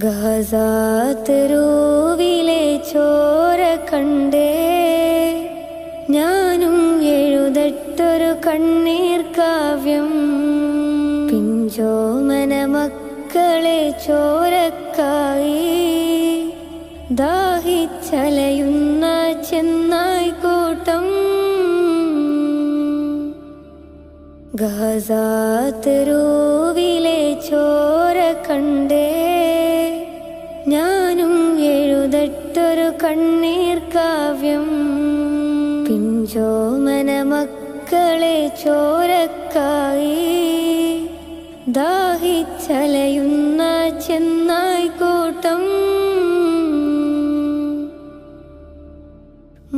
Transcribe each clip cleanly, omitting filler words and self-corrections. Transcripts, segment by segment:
ഗാസാതെരുവിലെ ചോര കണ്ടേ ഞാനും എഴുതട്ടൊരു കണ്ണീർ കാവ്യം. പിഞ്ചോമന മക്കളെ ചോരക്കായി ദാഹിച്ചലയുന്ന ചെന്നായ്ക്കൂട്ടം. ഗാസാതെരുവിലെ ചോര കണ്ടേ ഞാനും എഴുതട്ടൊരു കണ്ണീർ കാവ്യം. പിഞ്ചോമന മക്കളെ ചോരക്കായി ദാഹിച്ചലയുന്ന ചെന്നായ്ക്കൂട്ടം.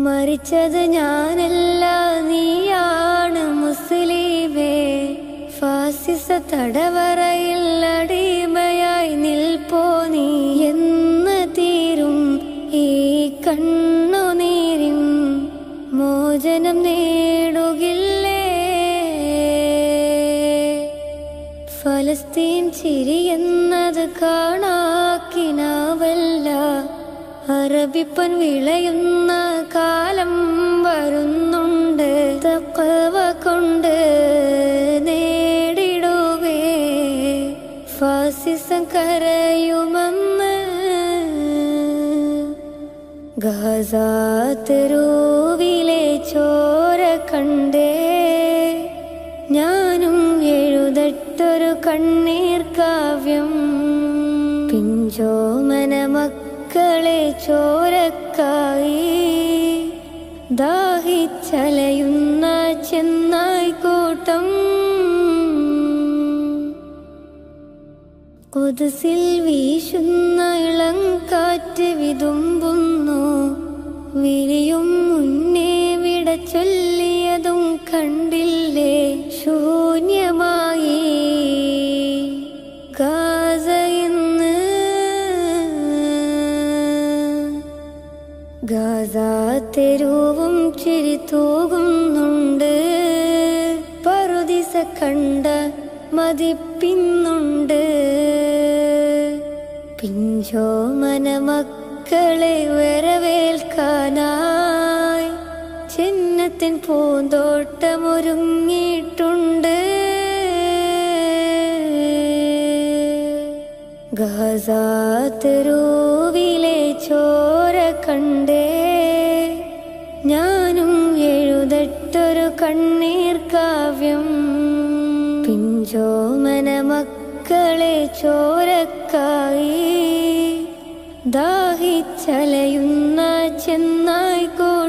മരിച്ചത് ഞാനല്ല, നീയാണ് മുസ്ലിമേ. ഫാസിസ തടവറയിൽ അടിമയായി നിൽപ്പോ നീ എന്ന് തീരും ഈ കണ്ണുനീരിൻ മോചനം നേടുകില്ലേ? ഫലസ്തീൻ ചിരിയെന്നത് കാണാക്കിനാവല്ല, അറബിപ്പൻ വിളയുന്ന കാലം വരുന്നുണ്ട്. തഖ്വ കൊണ്ട് നേടിടുവേ ഫാസിസം കരയുമെന്ന്. ഗാസാതെരുവിലെ ചോര കണ്ടേ ഞാനും എഴുതട്ടൊരു കണ്ണീർ കാവ്യം. പിഞ്ചോമന മക്കളെ ചോരക്കായി ദാഹിച്ചലയുന്ന ചെന്നായ്ക്കൂട്ടം. ഖുദ്സിൽ വീശുന്ന ഇളം കാറ്റ് വിതുമ്പുന്നു, വിരിയും മുന്നേ വിട ചൊല്ലിയതും കണ്ടില്ലേ? ശൂന്യമായി ഗാസ ഇന്ന്. ഗാസാതെരുവും ചിരി തൂകുന്നുണ്ട്, പറുദീസ കണ്ട മതിപ്പിന്നുണ്ട്. പിഞ്ചോമന മക്കളെ വരവേൽക്കാനായി ചിന്നത്തിൻ പൂന്തോട്ടമൊരുങ്ങിയിട്ടുണ്ട്. ഗാസാതെരുവിലെ ചോര കണ്ടേ ഞാനും എഴുതട്ടൊരു കണ്ണീർ കാവ്യം. പിഞ്ചോമന മക്കളെ ചോരക്കായി ദാഹിച്ചലയുന്ന ചെന്നായ്ക്കൂട്ടം.